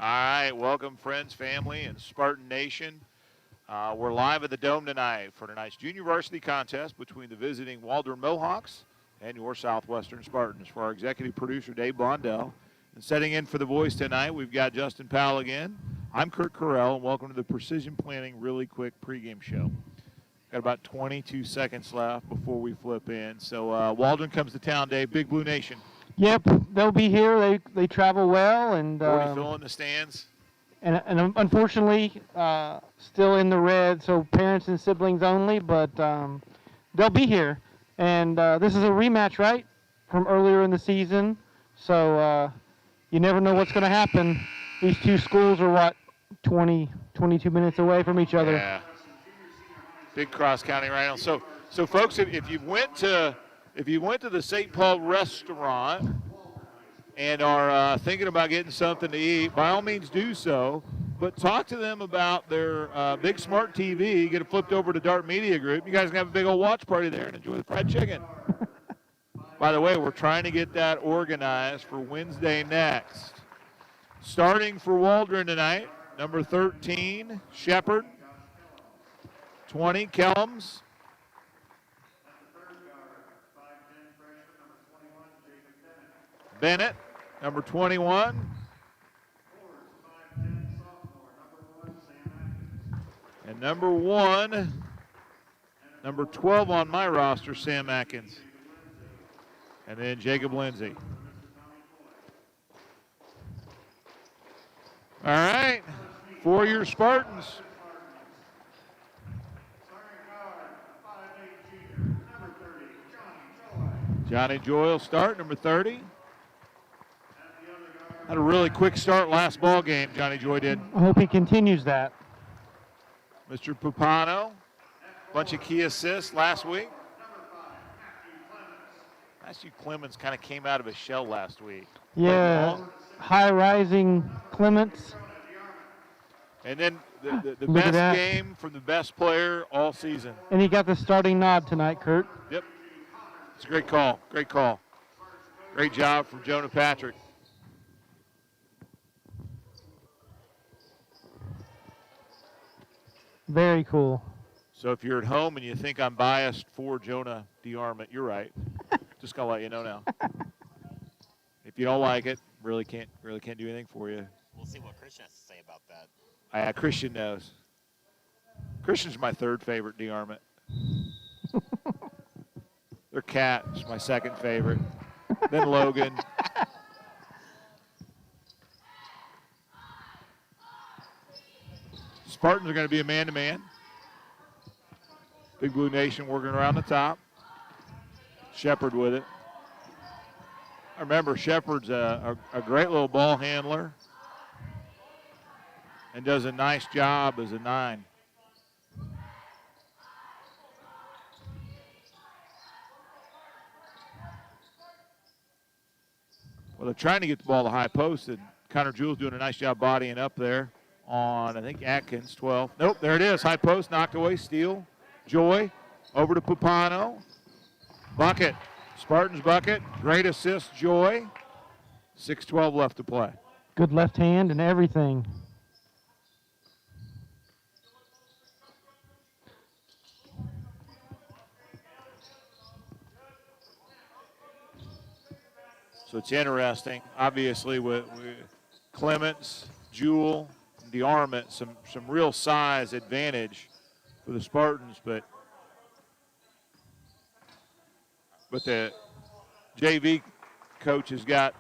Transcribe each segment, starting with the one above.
right, welcome friends, family, and Spartan Nation. We're live at the Dome tonight for tonight's junior varsity contest between the visiting Waldron Mohawks and your Southwestern Spartans. For our executive producer, Dave Blondell, and setting in for the voice tonight, we've got Justin Powell again. I'm Kurt Carell, and welcome to the Precision Planning Really Quick pregame show. Got about 22 seconds left before we flip in. So Waldron comes to town, Dave. Big Blue Nation. Yep, they'll be here. They travel well, and 40 fill in the stands. And unfortunately, still in the red, so parents and siblings only. But they'll be here, and this is a rematch, right, from earlier in the season. So you never know what's going to happen. These two schools are 22 minutes away from each other. Yeah. Big cross-county right now. So folks, if you went to the St. Paul restaurant and are thinking about getting something to eat, by all means do so. But talk to them about their big smart TV. Get it flipped over to Dart Media Group. You guys can have a big old watch party there and enjoy the fried chicken. By the way, we're trying to get that organized for Wednesday next. Starting for Waldron tonight, number 13, Shepard. 20, Kellums. Bennett, number 21. And number 1, number 12 on my roster, Sam Atkins. And then Jacob Lindsay. All right, for your Spartans. Johnny Joy will start, number 30. Had a really quick start last ball game, Johnny Joy did. I hope he continues that. Mr. Pupano, bunch of key assists last week. Matthew Clemens kind of came out of his shell last week. Yeah, high-rising Clements. And then the best game from the best player all season. And he got the starting nod tonight, Kurt. Yep. It's a great call. Great call. Great job from Jonah Patrick. Very cool. So if you're at home and you think I'm biased for Jonah DeArmond, you're right. Just gonna let you know now. If you don't like it, really can't do anything for you. We'll see what Christian has to say about that. Christian knows. Christian's my third favorite DeArmond. Their cat is my second favorite. Then Logan. Spartans are going to be a man-to-man. Big Blue Nation working around the top. Shepard with it. I remember Shepard's a great little ball handler and does a nice job as a 9. Well, they're trying to get the ball to high post, and Connor Jewell's doing a nice job bodying up there on, I think, Atkins, 12. Nope, there it is. High post, knocked away, steal. Joy, over to Pupano. Bucket. Spartans bucket. Great assist, Joy. 6:12 left to play. Good left hand and everything. So it's interesting, obviously, with Clements, Jewell, DeArmond, some real size advantage for the Spartans, but the JV coach has got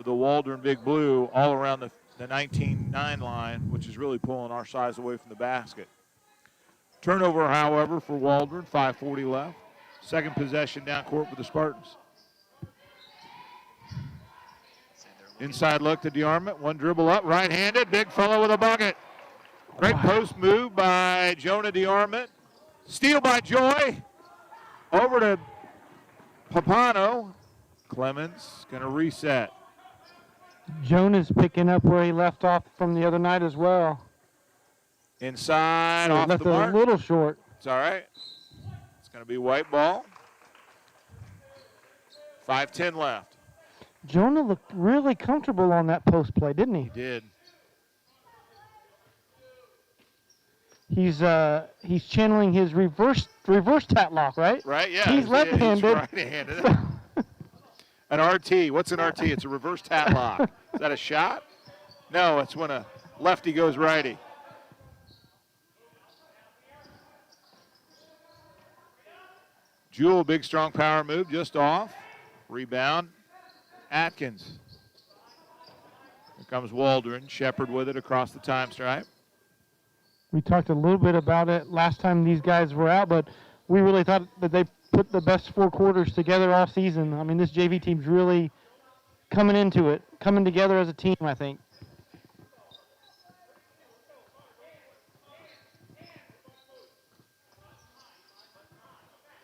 the Waldron Big Blue all around the 19-9 line, which is really pulling our size away from the basket. Turnover, however, for Waldron, 5:40 left. Second possession down court for the Spartans. Inside look to DeArmond, one dribble up, right-handed, big fellow with a bucket. Great post move by Jonah DeArmond. Steal by Joy. Over to Papano. Clemens going to reset. Jonah's picking up where he left off from the other night as well. Inside, off the mark. Left a little short. It's all right. It's going to be white ball. 5:10 left. Jonah looked really comfortable on that post play, didn't he? He did. He's channeling his reverse tat lock, right? Right, yeah. He's left-handed. He's right-handed. An RT. What's an RT? It's a reverse tat lock. Is that a shot? No, it's when a lefty goes righty. Jewell, big, strong power move, just off. Rebound, Atkins. Here comes Waldron. Shepard with it across the time stripe. We talked a little bit about it last time these guys were out, but we really thought that they put the best 4 quarters together all season. I mean, this JV team's really coming into it, coming together as a team, I think.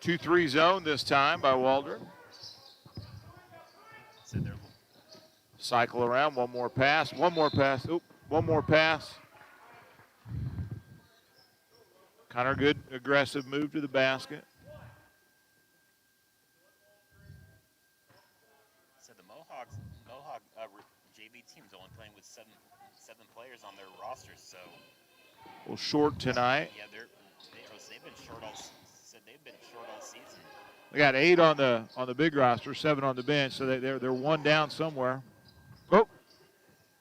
Two-three zone this time by Waldron. Cycle around, one more pass. Oop, one more pass. Connor, good aggressive move to the basket. So the Mohawk JV team's only playing with seven players on their roster, so. Well, short tonight. Yeah, they've been short all. They've been short all season. They got 8 on the big roster, 7 on the bench, so they're one down somewhere. Oh,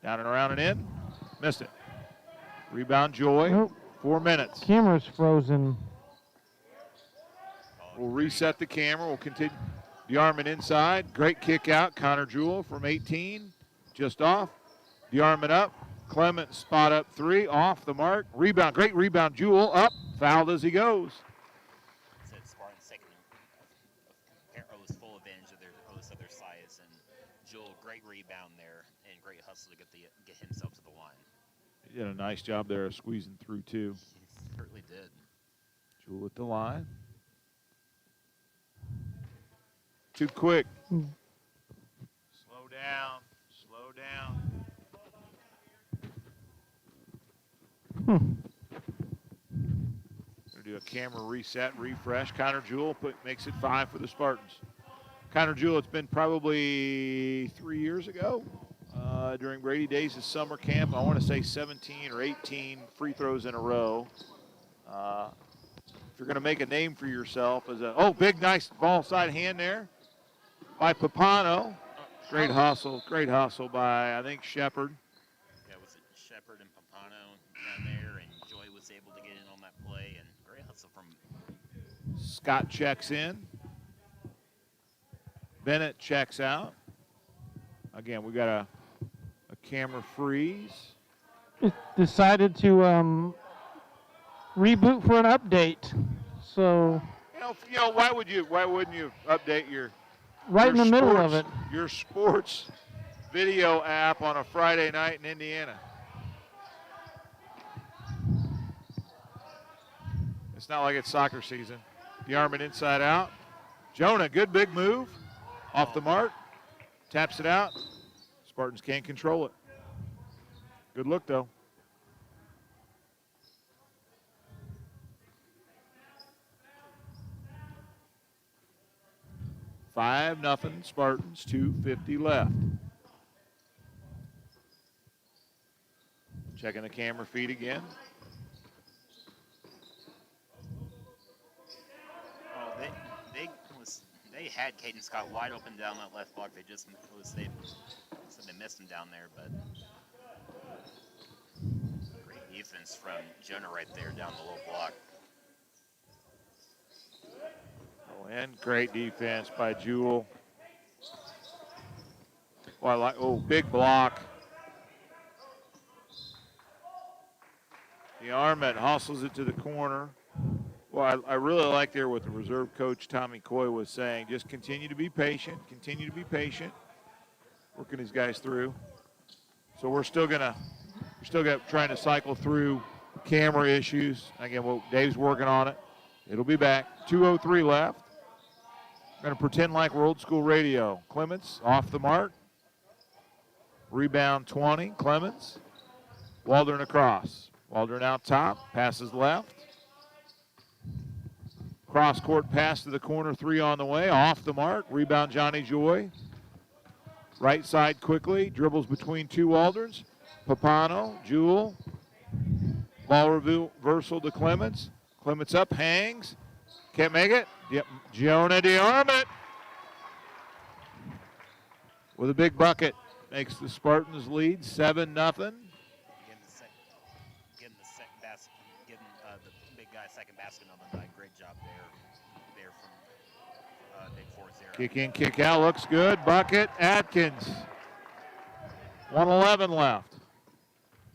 down and around and in, missed it. Rebound, Joy. Nope. 4 minutes. Camera's frozen. We'll reset the camera. We'll continue. DeArmond inside. Great kick out. Connor Jewell from 18. Just off. DeArmond up. Clement spot up 3. Off the mark. Rebound. Great rebound. Jewell up. Fouled as he goes. Said Spartans taking was full advantage of their size, and Jewell, great rebound there and great hustle to get himself to the line. He did a nice job there of squeezing through, too. He certainly did. Jewell at the line. Too quick. Slow down. Slow down. Gonna do a camera reset, refresh. Connor Jewell makes it 5 for the Spartans. Connor Jewell, it's been probably 3 years ago. During Brady Days' summer camp, I want to say 17 or 18 free throws in a row. If you're going to make a name for yourself as big, nice ball side hand there by Papano. Great hustle by, I think, Shepard. Yeah, was it Shepard and Papano down there, and Joy was able to get in on that play, and great hustle from Scott checks in. Bennett checks out. Again, we got a camera freeze. It decided to reboot for an update. So you know why wouldn't you update your in the middle of it? Your sports video app on a Friday night in Indiana. It's not like it's soccer season. DeArmond inside out. Jonah, good big move. Off the mark. Taps it out. Spartans can't control it. Good look, though. $5-0 Spartans, 2:50 left. Checking the camera feed again. Oh, they had Caden Scott wide open down that left block. They missed him down there, but great defense from Jonah right there down the low block. And great defense by Jewell. Big block. DeArmond hustles it to the corner. Well, I really like there what the reserve coach Tommy Coy was saying. Just continue to be patient. Working these guys through. So we're still trying to cycle through camera issues. Again, Dave's working on it. It'll be back. 2:03 left. Going to pretend like we're old school radio. Clements off the mark. Rebound 20. Clements. Waldron across. Waldron out top. Passes left. Cross court pass to the corner. 3 on the way. Off the mark. Rebound Johnny Joy. Right side quickly. Dribbles between 2 Waldrons. Papano. Jewell. Ball reversal to Clements. Clements up, hangs. Can't make it. Yep. Jonah DeArmond with a big bucket. Makes the Spartans lead 7-0. Getting the big guy second basket on the night. Great job there from Nick Ford's there. Kick in, kick out. Looks good. Bucket. Atkins. 1:11 left.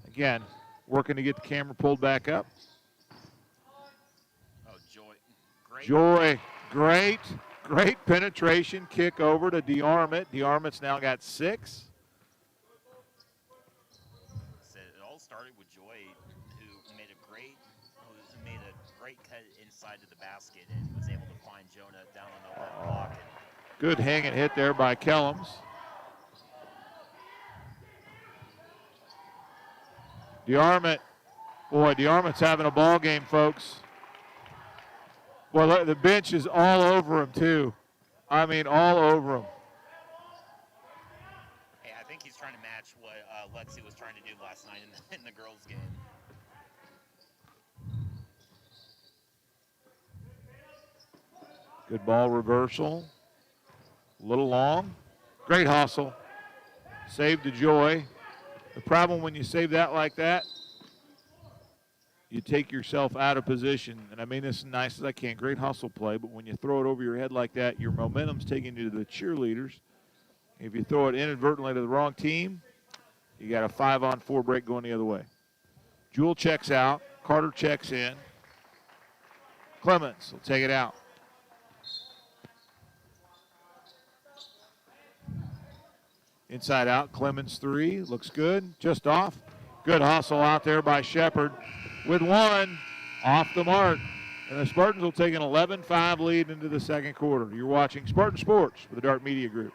Again, working to get the camera pulled back up. Oh, Joy. Great. Joy. Great penetration. Kick over to DeArmond. DeArmond's now got 6. It all started with Joy, who made a great cut inside to the basket and was able to find Jonah down on the left block. Good hang and hit there by Kellums. DeArmond's having a ball game, folks. Well, the bench is all over him, too. I mean, all over him. Hey, I think he's trying to match what Lexi was trying to do last night in the girls' game. Good ball reversal. A little long. Great hustle. Save to Joy. The problem when you save that like that, you take yourself out of position. And I mean this as nice as I can. Great hustle play, but when you throw it over your head like that, your momentum's taking you to the cheerleaders. If you throw it inadvertently to the wrong team, you got a 5-on-4 break going the other way. Jewell checks out. Carter checks in. Clements will take it out. Inside out, Clemens 3, looks good, just off. Good hustle out there by Shepard with 1 off the mark. And the Spartans will take an 11-5 lead into the second quarter. You're watching Spartan Sports with the Dart Media Group.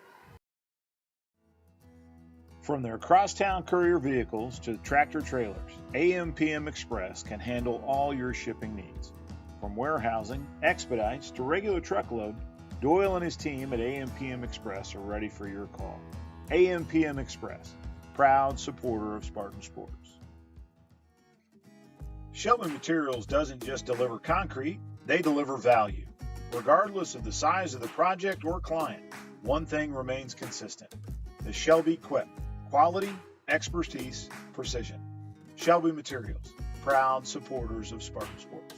From their crosstown courier vehicles to tractor trailers, AM/PM Express can handle all your shipping needs. From warehousing, expedites to regular truckload, Doyle and his team at AM/PM Express are ready for your call. AM/PM Express, proud supporter of Spartan Sports. Shelby Materials doesn't just deliver concrete, they deliver value. Regardless of the size of the project or client, one thing remains consistent: the Shelby Quip. Quality, expertise, precision. Shelby Materials, proud supporters of Spartan Sports.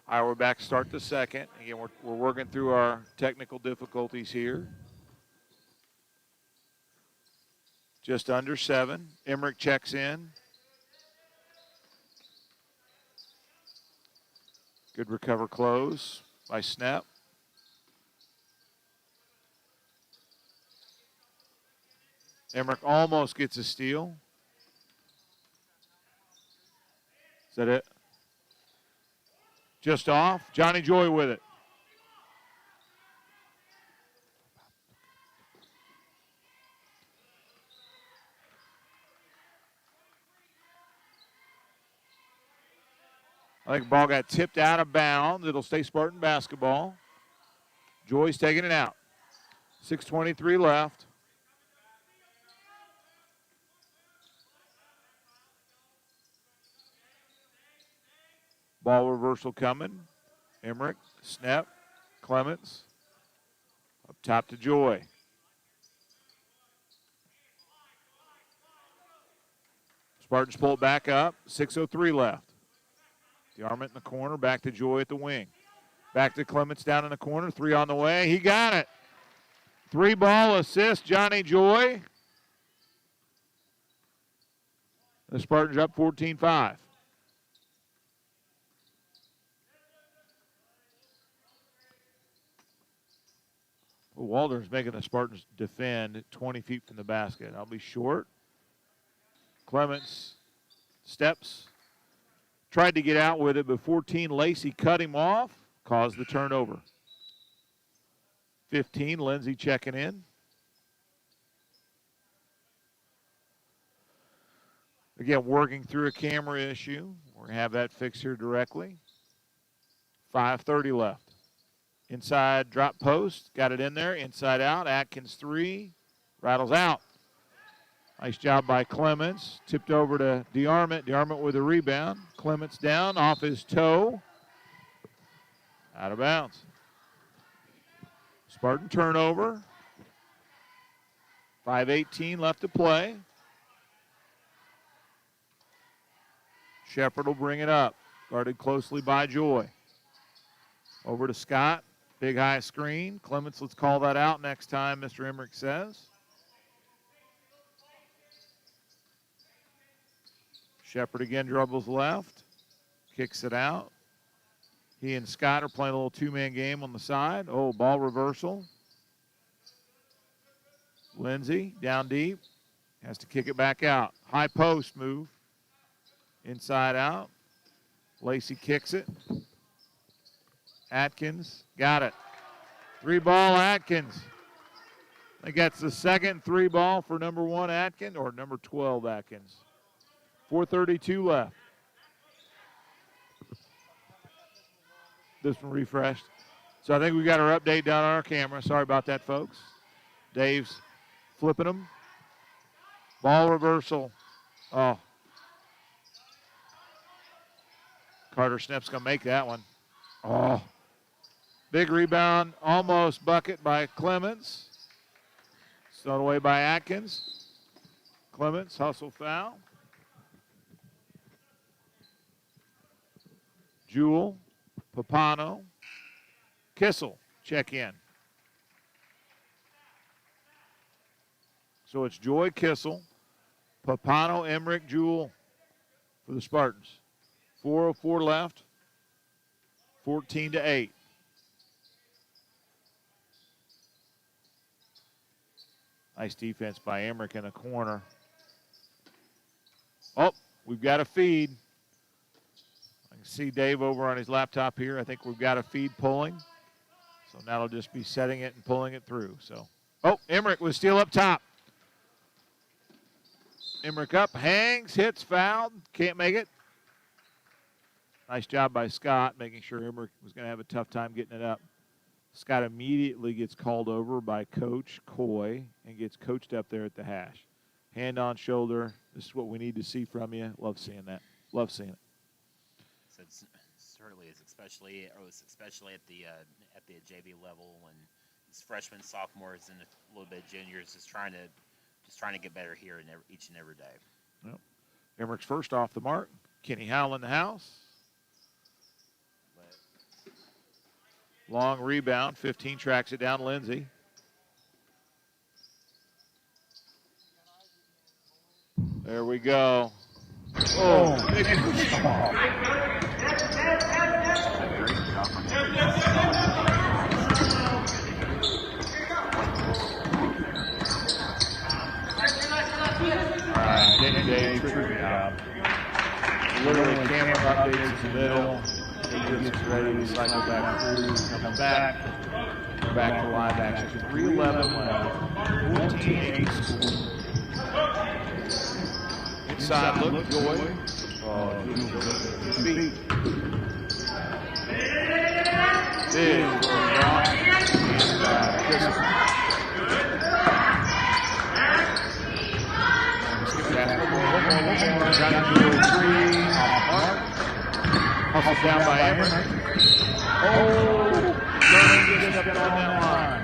All right, we're back to start the second. Again, we're working through our technical difficulties here. Just under 7. Emmerich checks in. Good recover close by Snap. Emmerich almost gets a steal. Is that it? Just off. Johnny Joy with it. I think the ball got tipped out of bounds. It'll stay Spartan basketball. Joy's taking it out. 6:23 left. Ball reversal coming. Emmerich, Snap, Clements. Up top to Joy. Spartans pull it back up. 6:03 left. DeArmond in the corner. Back to Joy at the wing. Back to Clements down in the corner. 3 on the way. He got it. 3-ball assist, Johnny Joy. The Spartans are up 14-5. Well, Waldron's making the Spartans defend 20 feet from the basket. I'll be short. Clements steps. Tried to get out with it, but 14, Lacey cut him off, caused the turnover. 15, Lindsay checking in. Again, working through a camera issue. We're going to have that fixed here directly. 5:30 left. Inside drop post, got it in there, inside out. Atkins 3, rattles out. Nice job by Clements. Tipped over to DeArmond. DeArmond with a rebound. Clements down off his toe. Out of bounds. Spartan turnover. 5:18 left to play. Shepard will bring it up. Guarded closely by Joy. Over to Scott. Big high screen. Clements, let's call that out next time, Mr. Emmerich says. Shepard again dribbles left. Kicks it out. He and Scott are playing a little two-man game on the side. Oh, ball reversal. Lindsay down deep. Has to kick it back out. High post move. Inside out. Lacey kicks it. Atkins got it. 3-ball Atkins. I think that's the second 3-ball for number 1 Atkins, or number 12 Atkins. 4:32 left. This one refreshed. So I think we got our update down on our camera. Sorry about that, folks. Dave's flipping them. Ball reversal. Oh. Carter Snip's going to make that one. Oh. Big rebound, almost bucket by Clements. Thrown away by Atkins. Clements, hustle foul. Jewell, Papano, Kissel, check in. So it's Joy, Kissel, Papano, Emmerich, Jewell for the Spartans. 4:04 left, 14-8. Nice defense by Emmerich in the corner. Oh, we've got a feed. I can see Dave over on his laptop here. I think we've got a feed pulling. So now it'll just be setting it and pulling it through. So, oh, Emmerich was still up top. Emmerich up, hangs, hits, fouled, can't make it. Nice job by Scott, making sure Emmerich was going to have a tough time getting it up. Scott immediately gets called over by Coach Coy and gets coached up there at the hash. Hand on shoulder. This is what we need to see from you. Love seeing that. Love seeing it. So it's certainly is especially at the JV level when it's freshmen, sophomores, and a little bit of juniors just trying to get better here each and every day. Yep. Emmerich's first off the mark. Kenny Howell in the house. Long rebound. 15 tracks it down. Lindsay. There we go. Oh, big all right, Dave, trigger job. Literally camera updates in the middle. He gets ready to cycle back through, come back to live action. 3:11 left. 14-8 score. Inside look, Joy. Oh, feet. Big block. Skip back. Got to do a 3 off mark. Hustled down by Emmerich. Oh, Sterling just stepped on that line.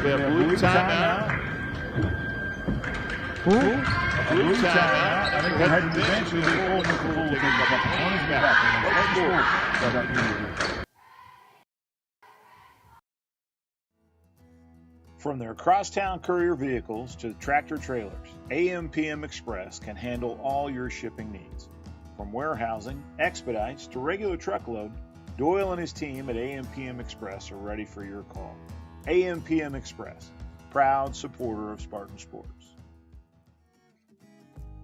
We have blue timeout. Who? Blue timeout. I think we're heading to the bench. We'll be full. Taking a couple points back. From their crosstown courier vehicles to tractor trailers, AM/PM Express can handle all your shipping needs. From warehousing, expedites, to regular truckload, Doyle and his team at AM/PM Express are ready for your call. AM/PM Express, proud supporter of Spartan sports.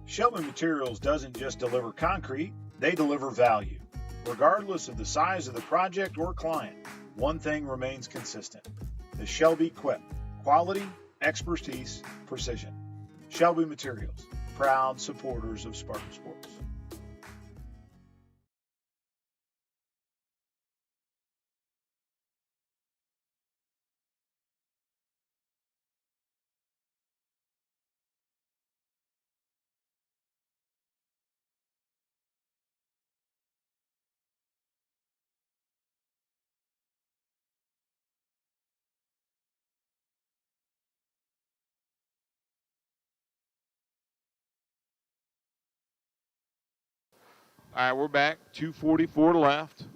Shelby Materials doesn't just deliver concrete, they deliver value. Regardless of the size of the project or client, one thing remains consistent: the Shelby Quip. Quality, expertise, precision. Shelby Materials, proud supporters of Spartan sports. All right, we're back. 2:44 left.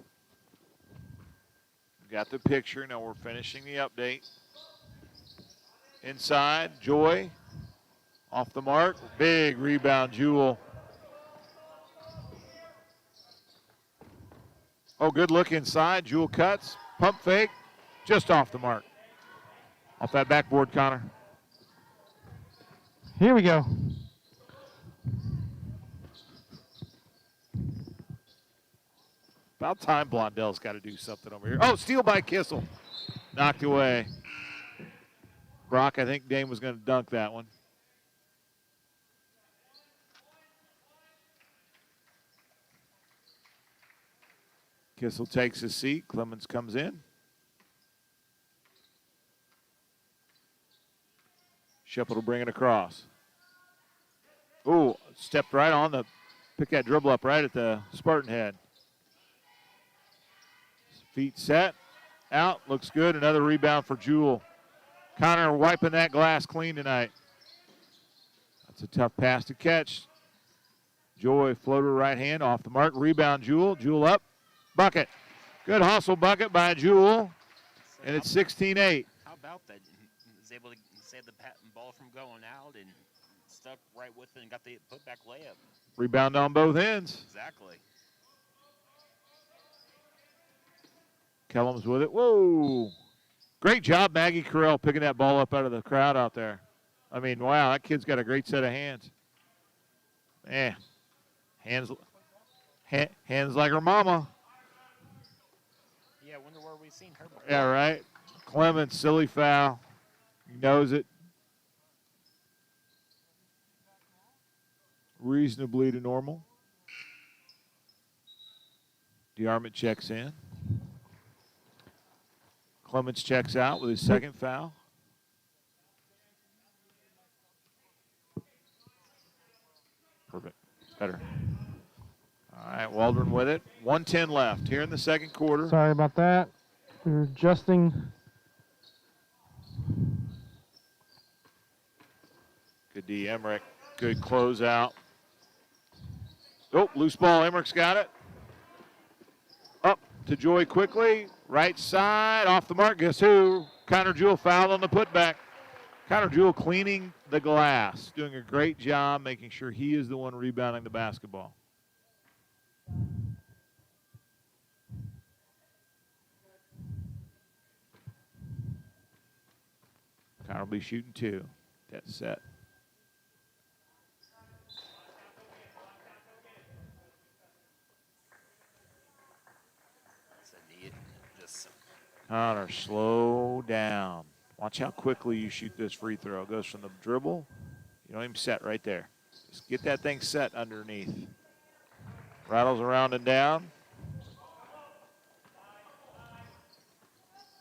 Got the picture. Now we're finishing the update. Inside, Joy. Off the mark. Big rebound, Jewel. Oh, good look inside. Jewel cuts. Pump fake. Just off the mark. Off that backboard, Connor. Here we go. About time Blondell's got to do something over here. Oh, steal by Kissel. Knocked away. Brock, I think Dame was going to dunk that one. Kissel takes his seat. Clemens comes in. Shepard will bring it across. Ooh, stepped right on the, pick that dribble up right at the Spartan head. Feet set, out, looks good. Another rebound for Jewel. Connor wiping that glass clean tonight. That's a tough pass to catch. Joy, floater right hand, off the mark. Rebound, Jewel. Jewel up, bucket. Good hustle bucket by Jewel, and it's 16-8. How about that? He was able to save the ball from going out and stuck right with it and got the putback layup. Rebound on both ends. Exactly. Kellum's with it. Whoa. Great job, Maggie Carell, picking that ball up out of the crowd out there. I mean, wow, that kid's got a great set of hands. Man, hands like her mama. Yeah, I wonder where we've seen her before. Yeah, right. Clemens, silly foul. He knows it. Reasonably to normal. DeArmond checks in. Clemens checks out with his second foul. Perfect. Better. All right, Waldron with it. 1:10 left here in the second quarter. Sorry about that. We were adjusting. Good D. Emmerich. Good closeout. Oh, loose ball. Emmerich's got it. Up to Joy quickly. Right side, off the mark. Guess who? Connor Jewell fouled on the putback. Connor Jewell cleaning the glass, doing a great job making sure he is the one rebounding the basketball. Connor will be shooting two. That's set. Connor, slow down. Watch how quickly you shoot this free throw. It goes from the dribble. You don't even set right there. Just get that thing set underneath. Rattles around and down.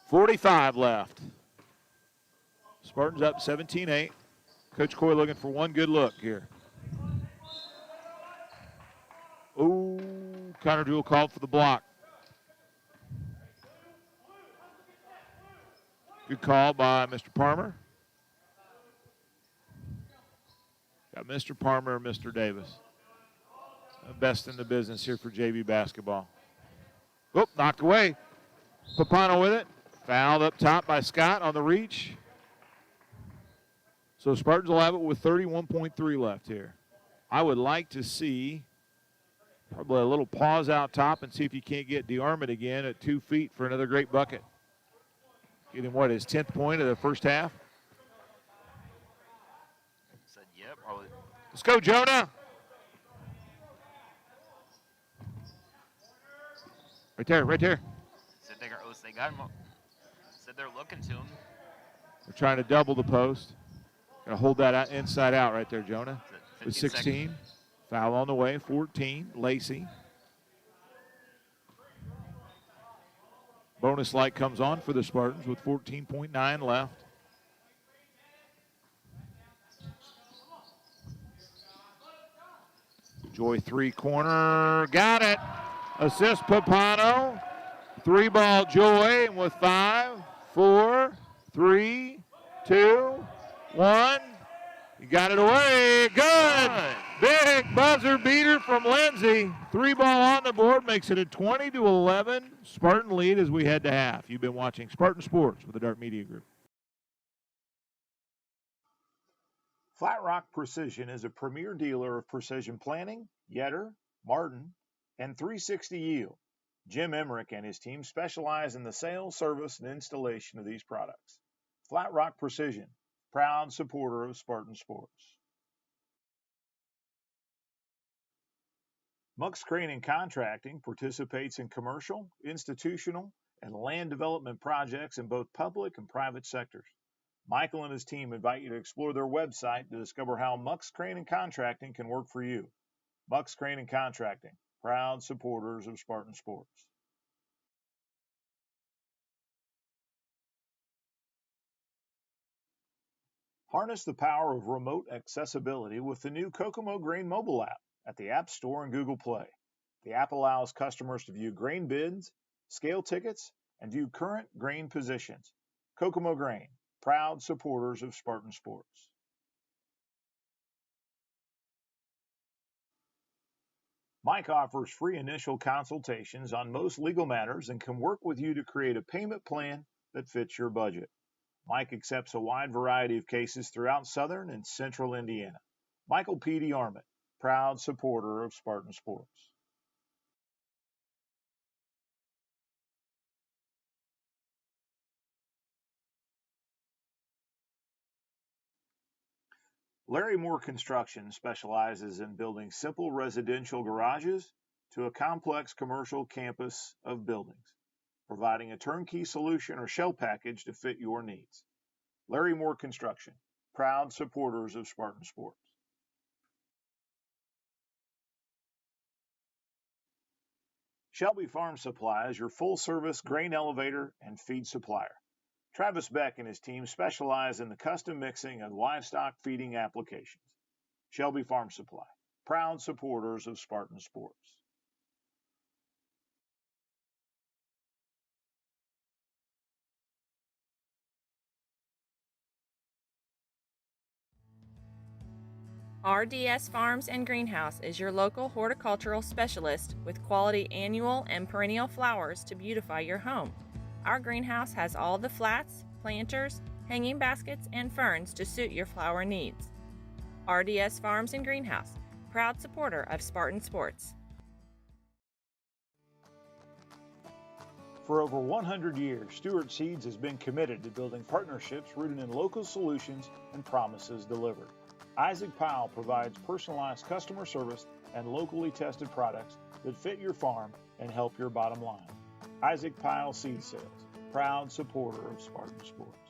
45 left. Spartans up 17-8. Coach Coy looking for one good look here. Oh, Connor Jewell called for the block. Good call by Mr. Palmer. Got Mr. Palmer and Mr. Davis. Best in the business here for JV basketball. Oop, knocked away. Papano with it. Fouled up top by Scott on the reach. So Spartans will have it with 31.3 left here. I would like to see probably a little pause out top and see if you can't get DeArmond again at 2 feet for another great bucket. Get him, what, his 10th point of the first half? Said, yep. Or Let's go, Jonah. Right there, right there. said they got him. Said they're looking to him. We're trying to double the post. Gonna hold that out, inside out right there, Jonah. With 15 16. seconds. Foul on the way, 14, Lacey. Bonus light comes on for the Spartans with 14.9 left. Joy 3-corner, got it. Assist Papano. 3-ball Joy, and with 5, 4, 3, 2, 1. You got it away. Good. Big buzzer beater from Lindsay. 3-ball on the board makes it a 20-11 Spartan lead as we head to half. You've been watching Spartan Sports with the Dart Media Group. Flat Rock Precision is a premier dealer of precision planting, Yetter, Martin, and 360 Yield. Jim Emmerich and his team specialize in the sale, service, and installation of these products. Flat Rock Precision, proud supporter of Spartan Sports. Muck's Crane and Contracting participates in commercial, institutional, and land development projects in both public and private sectors. Michael and his team invite you to explore their website to discover how Muck's Crane and Contracting can work for you. Muck's Crane and Contracting, proud supporters of Spartan Sports. Harness the power of remote accessibility with the new Kokomo Grain mobile app at the App Store and Google Play. The app allows customers to view grain bids, scale tickets, and view current grain positions. Kokomo Grain, proud supporters of Spartan Sports. Mike offers free initial consultations on most legal matters and can work with you to create a payment plan that fits your budget. Mike accepts a wide variety of cases throughout southern and central Indiana. Michael P. DeArmond, proud supporter of Spartan Sports. Larry Moore Construction specializes in building simple residential garages to a complex commercial campus of buildings, providing a turnkey solution or shell package to fit your needs. Larry Moore Construction, proud supporters of Spartan Sports. Shelby Farm Supply is your full-service grain elevator and feed supplier. Travis Beck and his team specialize in the custom mixing of livestock feeding applications. Shelby Farm Supply, proud supporters of Spartan Sports. RDS Farms and Greenhouse is your local horticultural specialist with quality annual and perennial flowers to beautify your home. Our greenhouse has all the flats, planters, hanging baskets, and ferns to suit your flower needs. RDS Farms and Greenhouse, proud supporter of Spartan Sports. For over 100 years, Stewart Seeds has been committed to building partnerships rooted in local solutions and promises delivered. Isaac Powell provides personalized customer service and locally tested products that fit your farm and help your bottom line. Isaac Powell Seed Sales, proud supporter of Spartan Sports.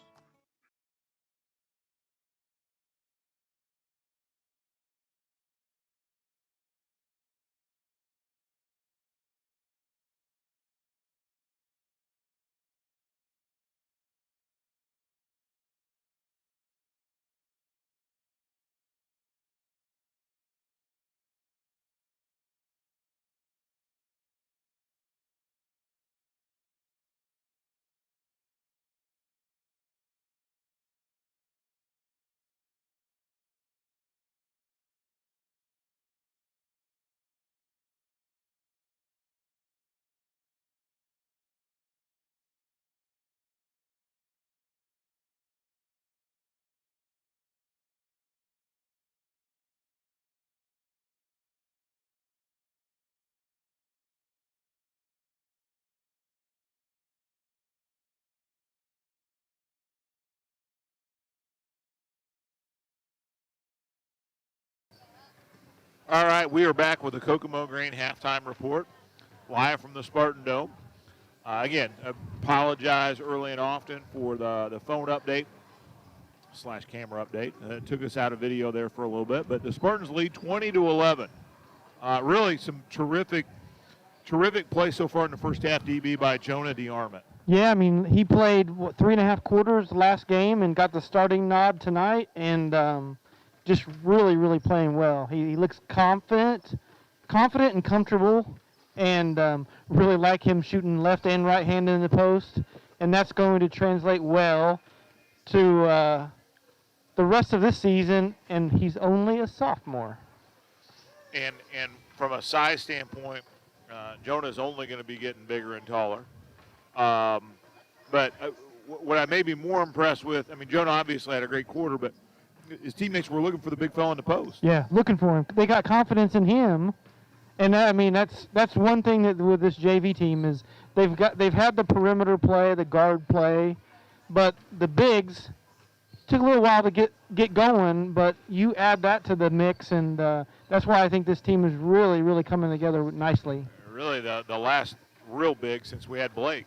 All right, we are back with the Kokomo Grain halftime report, live from the Spartan Dome. Again, apologize early and often for the phone update / camera update. It took us out of video there for a little bit, but the Spartans lead 20-11. Really some terrific play so far in the first half, DB, by Jonah DeArmond. Yeah, I mean, he played 3.5 quarters last game and got the starting nod tonight, and just really playing well. He looks confident and comfortable, and really like him shooting left and right hand in the post, and that's going to translate well to the rest of this season, and he's only a sophomore. And from a size standpoint, Jonah's only going to be getting bigger and taller. But what I may be more impressed with, I mean, Jonah obviously had a great quarter, but his teammates were looking for the big fella in the post. Yeah, looking for him. They got confidence in him, and I mean that's one thing that with this JV team is they've had the perimeter play, the guard play, but the bigs took a little while to get going. But you add that to the mix, and that's why I think this team is really coming together nicely. Really, the last real big since we had Blake.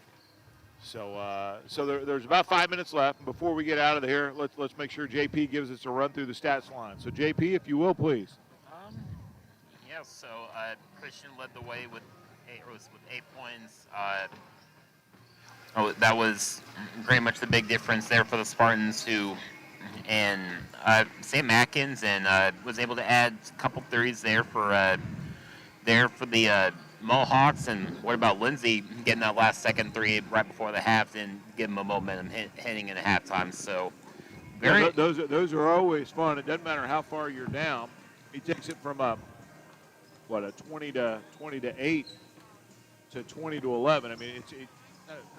So there's about 5 minutes left. And before we get out of here, let's make sure JP gives us a run through the stats line. So JP, if you will, please. Yeah, so Christian led the way with 8 points. That was very much the big difference there for the Spartans, and St. Atkins was able to add a couple threes there for the Mohawks. And what about Lindsay getting that last second three right before the half and give him a momentum heading into halftime? So those are always fun. It doesn't matter how far you're down. He takes it from a 20 to 8 to 20 to 11. I mean, it's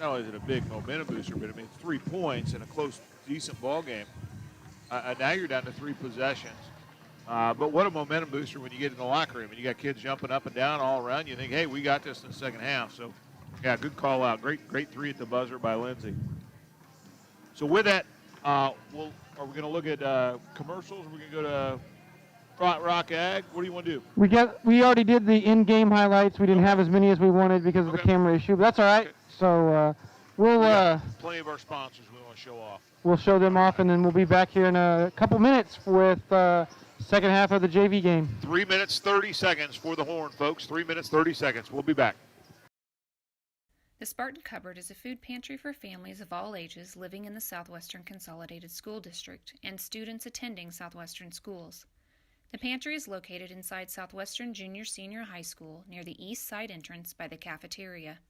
not only is it a big momentum booster, but I mean it's 3 points in a close, decent ball game. Now you're down to 3 possessions. But what a momentum booster when you get in the locker room and you got kids jumping up and down all around. You think, hey, we got this in the second half. So, yeah, good call out. Great three at the buzzer by Lindsay. So with that, are we going to look at commercials? We're going to go to Front Rock Ag. What do you want to do? We already did the in-game highlights. We didn't have as many as we wanted because of the camera issue, but that's all right. Okay. So we'll plenty of our sponsors we want to show off. We'll show them off, and then we'll be back here in a couple minutes with second half of the JV game. 3 minutes, 30 seconds for the horn, folks. 3 minutes, 30 seconds. We'll be back. The Spartan Cupboard is a food pantry for families of all ages living in the Southwestern Consolidated School District and students attending Southwestern schools. The pantry is located inside Southwestern Junior-Senior High School near the east side entrance by the cafeteria.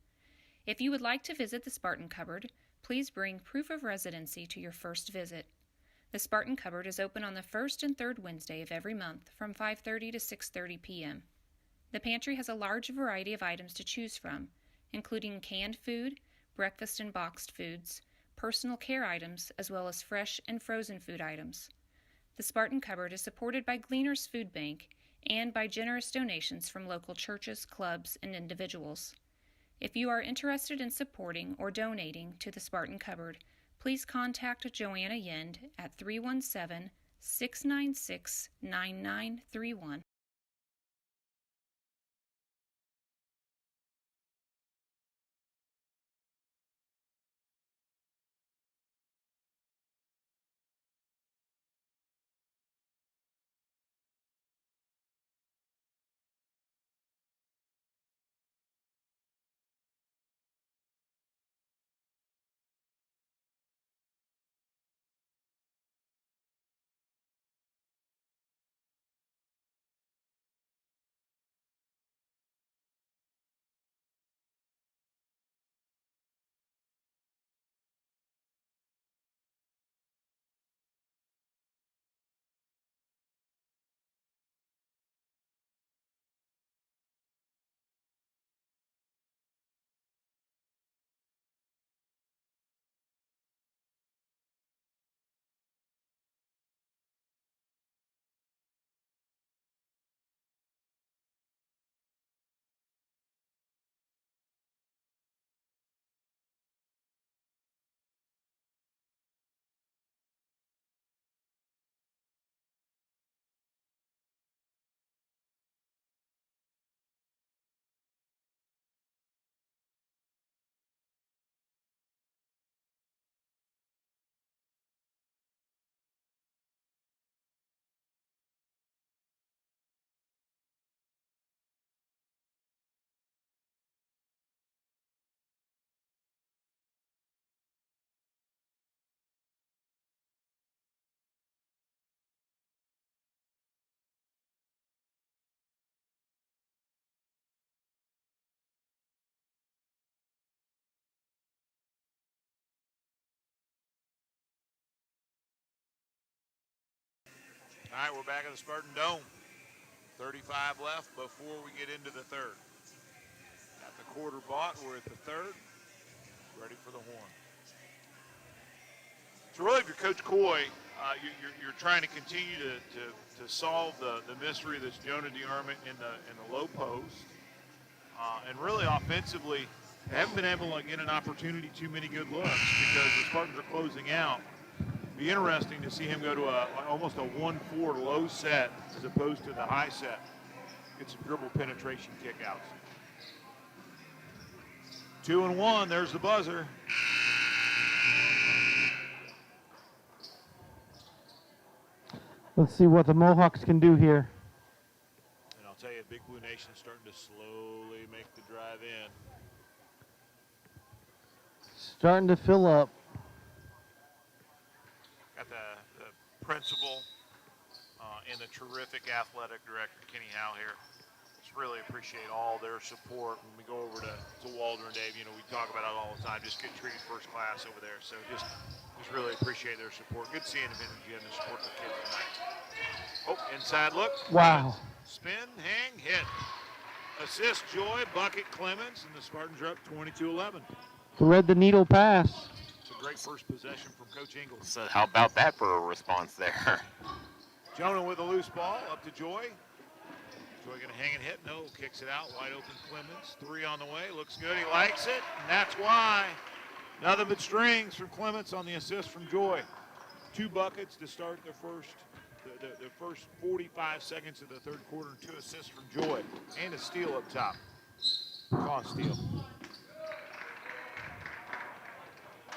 If you would like to visit the Spartan Cupboard, please bring proof of residency to your first visit. The Spartan Cupboard is open on the first and third Wednesday of every month from 5:30 to 6:30 p.m. The pantry has a large variety of items to choose from, including canned food, breakfast and boxed foods, personal care items, as well as fresh and frozen food items. The Spartan Cupboard is supported by Gleaners Food Bank and by generous donations from local churches, clubs, and individuals. If you are interested in supporting or donating to the Spartan Cupboard, please contact Joanna Yend at 317-696-9931. All right, we're back at the Spartan Dome. 35 left before we get into the third. Got the quarter bought. We're at the third. Ready for the horn. So really, if you're Coach Coy, you're trying to continue to solve the mystery that's Jonah DeArmond in the low post. And really offensively, they haven't been able to get an opportunity too many good looks because the Spartans are closing out. Be interesting to see him go to almost a 1-4 low set as opposed to the high set. Get some dribble penetration kickouts. 2-1, there's the buzzer. Let's see what the Mohawks can do here. And I'll tell you, Big Blue Nation's starting to slowly make the drive in. Starting to fill up. Got the principal and the terrific athletic director, Kenny Howe, here. Just really appreciate all their support. When we go over to Waldron, Dave, you know, we talk about it all the time. Just get treated first class over there. So just really appreciate their support. Good seeing them in the gym to support the kids tonight. Oh, inside look. Wow. Spin, hang, hit. Assist, Joy, bucket, Clemens, and the Spartans are up 22-11. Thread the needle pass. It's a great first possession from Coach Ingles. So how about that for a response there? Jonah with a loose ball, up to Joy. Joy gonna hang and hit, no, kicks it out, wide open Clemens. 3 on the way, looks good, he likes it, and that's why. Nothing but strings from Clemens on the assist from Joy. 2 buckets to start the first 45 seconds of the third quarter, and 2 assists from Joy, and a steal up top. Cost steal.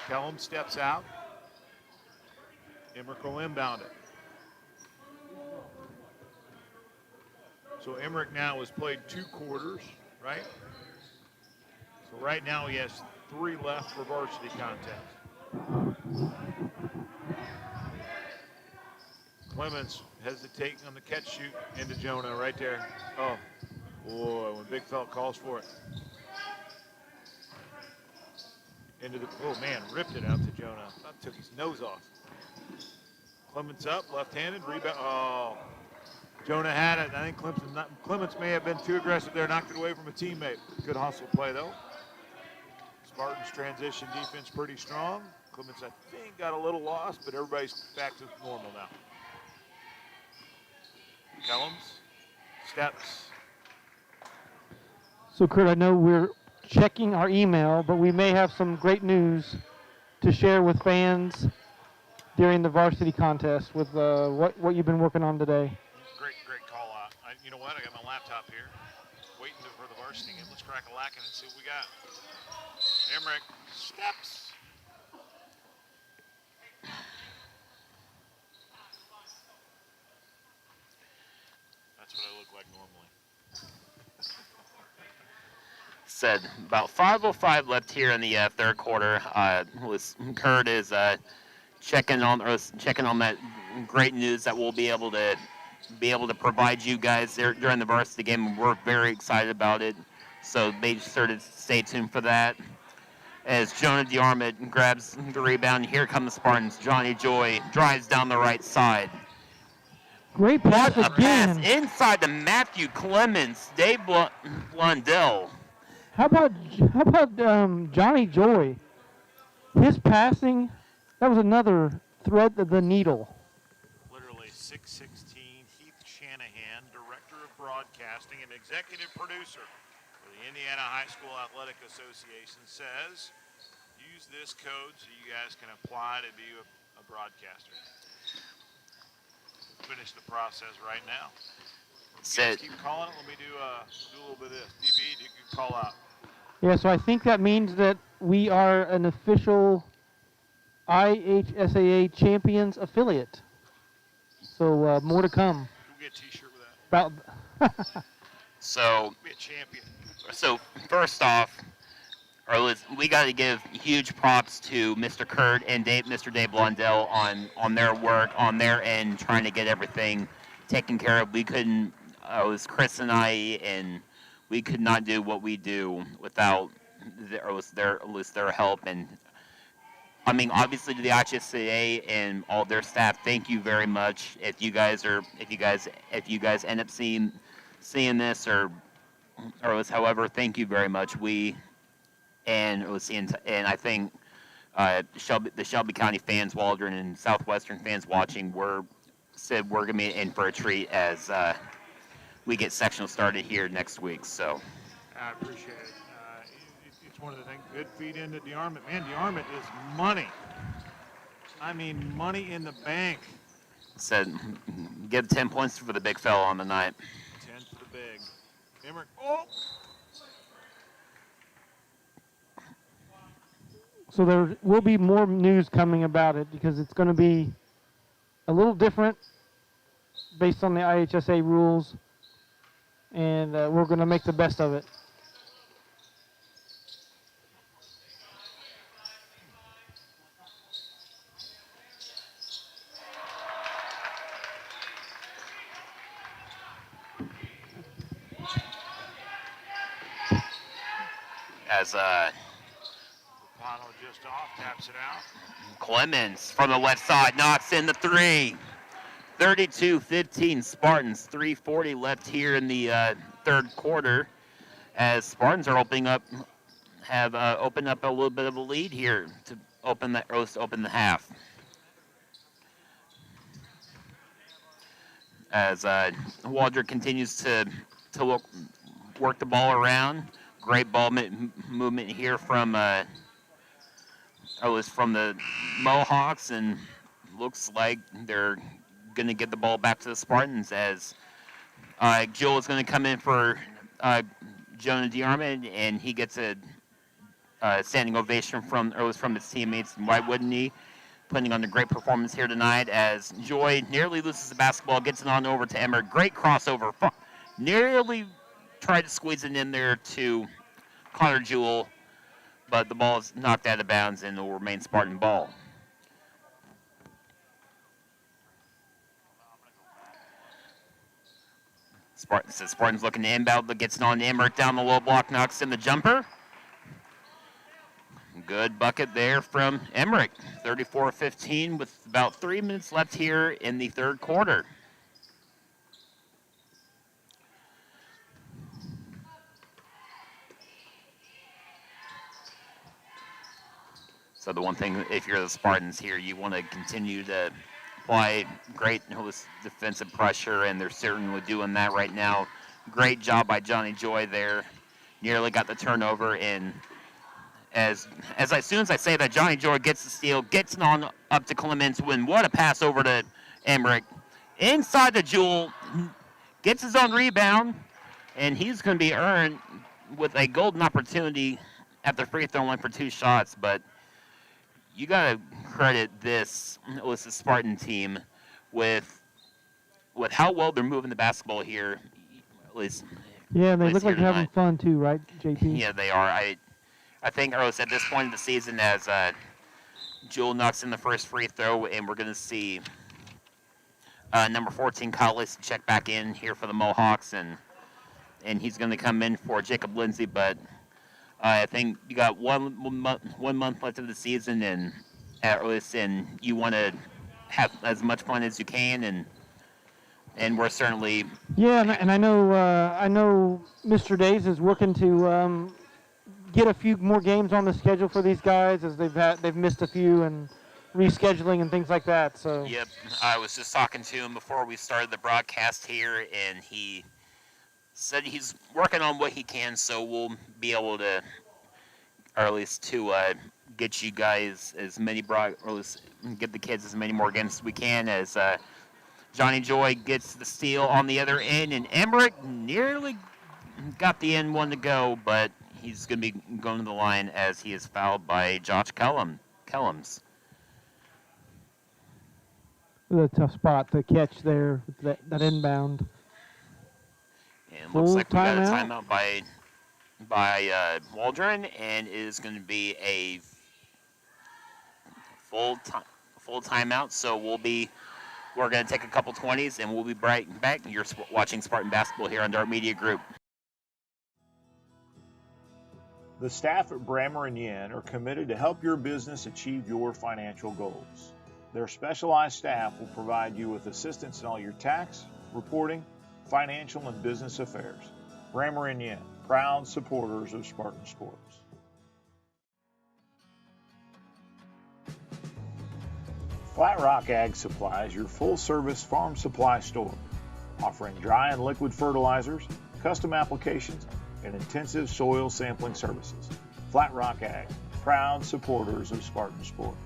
Kellum steps out. Emmerich will inbound it. So Emmerich now has played 2 quarters, right? So right now he has 3 left for varsity contest. Clemens hesitating on the catch shoot into Jonah right there. Oh, boy, when Big Fella calls for it. Into the, oh man, ripped it out to Jonah. About took his nose off. Clemens up, left-handed, rebound. Oh, Jonah had it. I think Clemens may have been too aggressive there, knocked it away from a teammate. Good hustle play though. Spartans transition defense pretty strong. Clemens, I think, got a little lost, but everybody's back to normal now. Kellums, steps. So, Kurt, I know we're checking our email, but we may have some great news to share with fans during the varsity contest with what you've been working on today. Great call out. You know what? I got my laptop here, waiting for the varsity game. Let's crack a lacking and see what we got. Emmerich steps. That's what I look like normally. Said about 5:05 left here in the third quarter. Kurt is checking on that great news that we'll be able to provide you guys there during the varsity game. We're very excited about it, so be sure to stay tuned for that. As Jonah DeArmond grabs the rebound, here come the Spartans. Johnny Joy drives down the right side. Great pass What a pass again. inside to Matthew Clemens, Dave Blundell. How about Johnny Joy? His passing, that was another thread of the needle. Literally 6'16", Heath Shanahan, Director of Broadcasting and Executive Producer for the Indiana High School Athletic Association, says, use this code so you guys can apply to be a broadcaster. Finish the process right now. You guys keep calling it. Let me do a little bit of this. BB, you can call out. Yeah, so I think that means that we are an official IHSAA Champions affiliate. So more to come. We'll get a T-shirt with that. About So, Be a champion. so first off, we got to give huge props to Mr. Kurt and Mr. Dave Blundell on their work, on their end, trying to get everything taken care of. We couldn't, it was Chris and I, and we could not do what we do without their help. And I mean, obviously to the IHSAA and all their staff, thank you very much. If you guys end up seeing this or however, thank you very much. And I think the Shelby County fans, Waldron and Southwestern fans watching, said we're gonna be in for a treat as we get sectional started here next week. So I appreciate it. It's one of the things. Good feed into DeArmond. Man, DeArmond is money. I mean, money in the bank. said give 10 points for the big fella on the night. 10 for the big. Emmerich. Oh. So there will be more news coming about it because it's going to be a little different based on the IHSA rules, and we're going to make the best of it. As Rapano just off, taps it out. Clemens from the left side knocks in the three. 32-15 Spartans. 3:40 left here in the third quarter. As Spartans are opened up a little bit of a lead here to open the half. As Waldron continues to work the ball around. Great ball movement here from the Mohawks, and looks like they're going to get the ball back to the Spartans as Joel is going to come in for Jonah DeArmond, and he gets a standing ovation from his teammates. And why wouldn't he? Putting on a great performance here tonight as Joy nearly loses the basketball, gets it on over to Emmer. Great crossover. Nearly tried to squeeze it in there to Connor Jewell, but the ball is knocked out of bounds and will remain Spartan ball. Spartans looking to inbound, but gets it on to Emmerich down the low block, knocks in the jumper. Good bucket there from Emmerich. 34-15 with about 3 minutes left here in the third quarter. So the one thing, if you're the Spartans here, you want to continue to apply great defensive pressure, and they're certainly doing that right now. Great job by Johnny Joy there. Nearly got the turnover, and as soon as I say that, Johnny Joy gets the steal, gets it on up to Clemens. What a pass over to Emmerich. Inside the Jewel, gets his own rebound, and he's going to be earned with a golden opportunity at the free throw line for 2 shots, but you got to credit this Spartan team with how well they're moving the basketball here. At least, yeah, they look like they're having fun too, right, JP? Yeah, they are. I think Earls at this point of the season, as Jewel knocks in the first free throw, and we're going to see number 14 Kyle Lacey check back in here for the Mohawks, and he's going to come in for Jacob Lindsay, but I think you got one month left of the season, and you want to have as much fun as you can, and we're certainly and I know Mr. Days is working to get a few more games on the schedule for these guys as they've missed a few and rescheduling and things like that. So yep, I was just talking to him before we started the broadcast here, and he said he's working on what he can, so we'll be able to, or at least to get you guys as many get the kids as many more games as we can. As Johnny Joy gets the steal on the other end, and Emmerich nearly got the end one to go, but he's going to be going to the line as he is fouled by Josh Kellums. A tough spot to catch there, that inbound. And looks like we got a timeout by Waldron, and it is going to be a full timeout. So we're going to take a couple 20s, and we'll be right back. You're watching Spartan basketball here on Dart Media Group. The staff at Brammer & Yen are committed to help your business achieve your financial goals. Their specialized staff will provide you with assistance in all your tax, reporting, financial, and business affairs. Brammer & Yen, proud supporters of Spartan Sports. Flat Rock Ag Supply is your full-service farm supply store, offering dry and liquid fertilizers, custom applications, and intensive soil sampling services. Flat Rock Ag, proud supporters of Spartan Sports.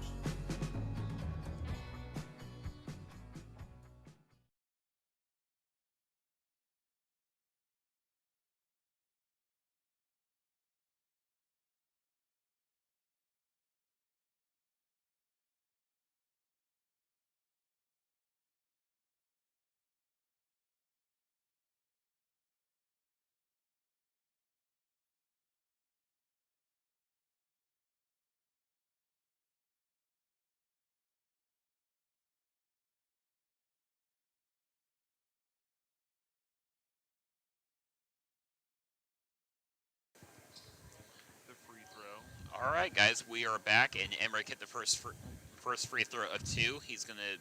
All right, guys, we are back, and Emmerich hit the first free throw of 2. He's going to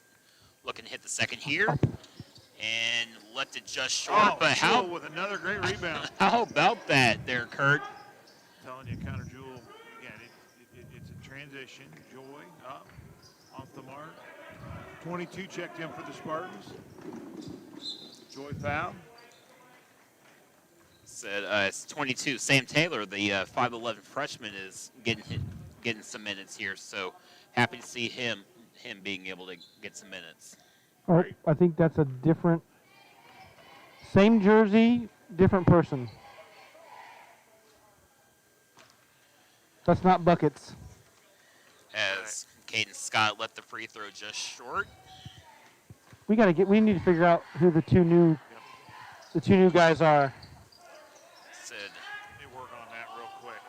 look and hit the second here, and left it just short. But how with another great rebound. How about that there, Kurt? Telling you, Counter Jewel, again, it's a transition. Joy up, off the mark. 22 checked in for the Spartans. Joy foul. Said it's 22. Sam Taylor, the 5'11" freshman, is getting some minutes here. So happy to see him being able to get some minutes. Oh, I think that's a different, same jersey, different person. That's not buckets. As Caden Scott let the free throw just short. We need to figure out who the two new guys are. Said They work on that real quick.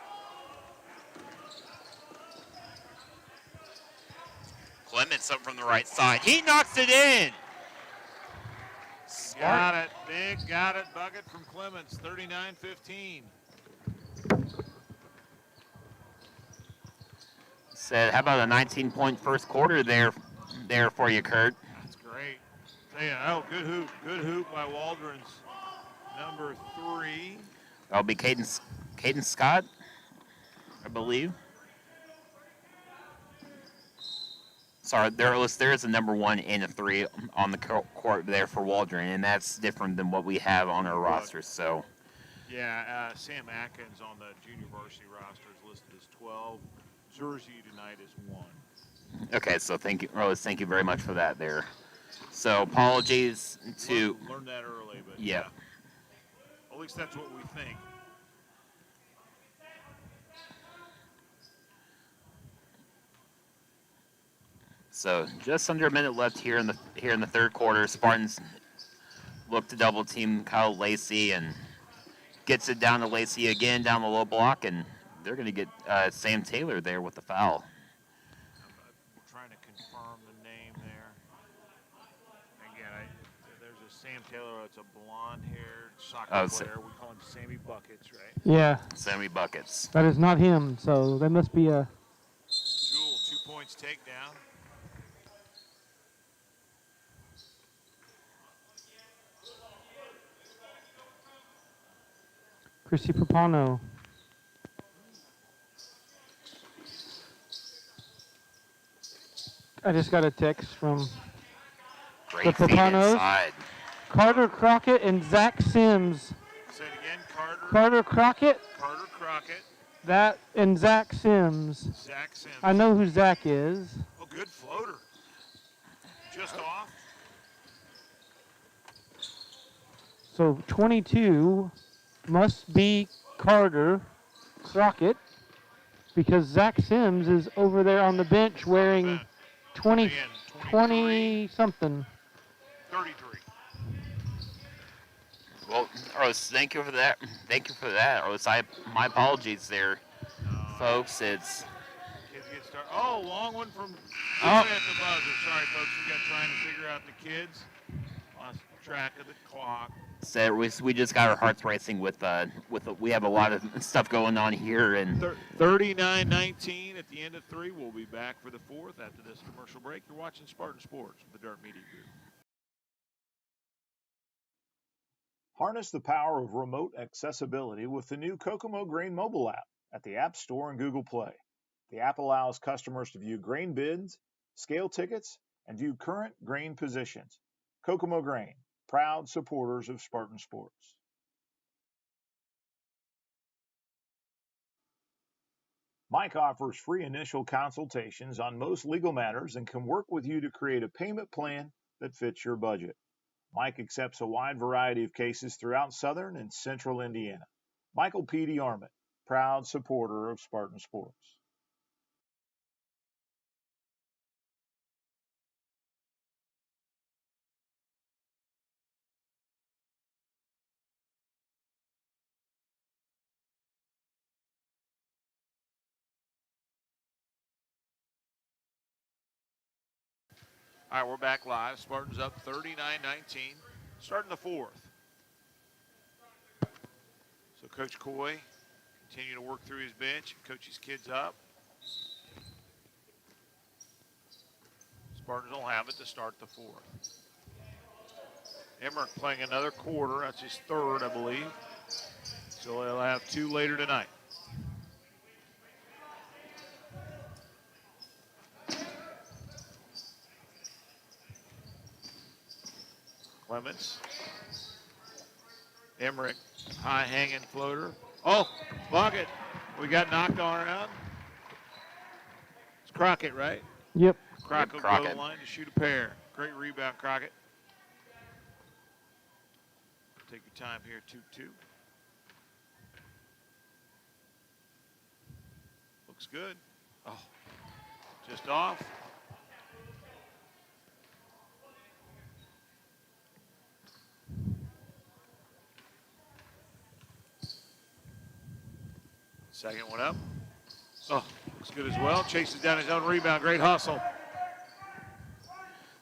Clements up from the right side. He knocks it in. Got it. Big got it. Bucket from Clements. 39-15. Said, how about a 19-point first quarter there for you, Kurt? That's great. Good hoop. Good hoop by Waldron's number 3. That'll be Caden Scott, I believe. Sorry, there is a number 1 and a 3 on the court there for Waldron, and that's different than what we have on our roster. So, yeah, Sam Atkins on the junior varsity roster is listed as 12. Jersey tonight is 1. Okay, so thank you, Rose. Thank you very much for that there. So apologies to. Learned that early, but yeah. At least that's what we think. So just under a minute left here in the third quarter. Spartans look to double team Kyle Lacey and gets it down to Lacey again down the low block, and they're going to get Sam Taylor there with the foul. I'm trying to confirm the name there. Again, there's a Sam Taylor. It's a blonde-haired soccer player. We call him Sammy Buckets, right? Yeah. Sammy Buckets. That is not him, so that must be a... Jewel, 2 points takedown. Chrissy Papano. I just got a text from Great the feed Papanos. inside. Carter Crockett and Zach Sims. Say it again, Carter. Carter Crockett. Carter Crockett. That and Zach Sims. Zach Sims. I know who Zach is. Oh, good floater. Just off. So 22 must be Carter Crockett because Zach Sims is over there on the bench wearing 20 something. 33. Well, Rose, thank you for that. Thank you for that, Rose. My apologies there, folks. It's Kids get started. Oh, long one from Oh. at the buzzer. Sorry, folks. We got trying to figure out the kids. Lost track of the clock. So we just got our hearts racing with we have a lot of stuff going on here, and 39-19 at the end of 3. We'll be back for the 4th after this commercial break. You're watching Spartan Sports with the Dart Media Group. Harness the power of remote accessibility with the new Kokomo Grain mobile app at the App Store and Google Play. The app allows customers to view grain bids, scale tickets, and view current grain positions. Kokomo Grain, proud supporters of Spartan Sports. Mike offers free initial consultations on most legal matters and can work with you to create a payment plan that fits your budget. Mike accepts a wide variety of cases throughout southern and central Indiana. Michael P.D. Armit, proud supporter of Spartan Sports. All right, we're back live. Spartans up 39-19, starting the 4th. So Coach Coy continue to work through his bench and coach his kids up. Spartans will have it to start the 4th. Emmerich playing another quarter. That's his 3rd, I believe. So they'll have 2 later tonight. Clements. Emmerich, high hanging floater. Oh, bucket. We got knocked on around. It's Crockett, right? Yep. Crockett will go to the line to shoot a pair. Great rebound, Crockett. Take your time here, 2-2. Looks good. Oh, just off. Second one up. Oh, looks good as well. Chases down his own rebound. Great hustle.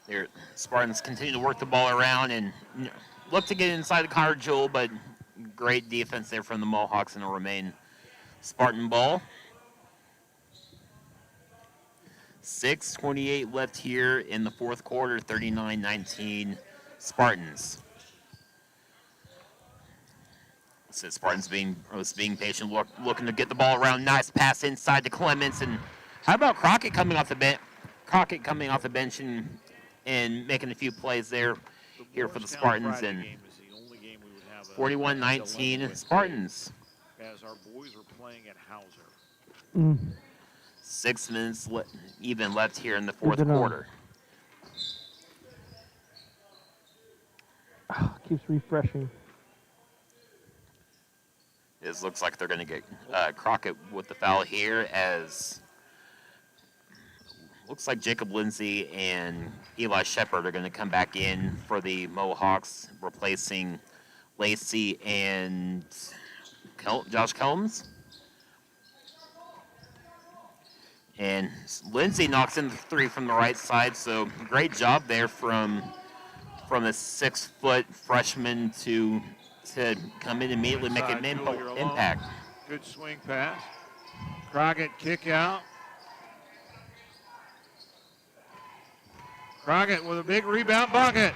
There, Spartans continue to work the ball around and look to get inside the Connor Jewel, but great defense there from the Mohawks, and it'll remain Spartan ball. 6:28 left here in the 4th quarter, 39-19 Spartans. So Spartans being patient, looking to get the ball around. Nice pass inside to Clements, and how about Crockett coming off the bench? Crockett coming off the bench and making a few plays there here for the Spartans. And 41-19 Spartans. As our boys are playing at Hauser. 6 minutes even left here in the 4th quarter. Keeps refreshing. It looks like they're going to get Crockett with the foul here, as looks like Jacob Lindsay and Eli Shepard are going to come back in for the Mohawks, replacing Lacey and Josh Combs. And Lindsay knocks in the 3 from the right side, so great job there from a 6-foot freshman to come in immediately, make an impact. Good swing pass. Crockett kick out. Crockett with a big rebound bucket.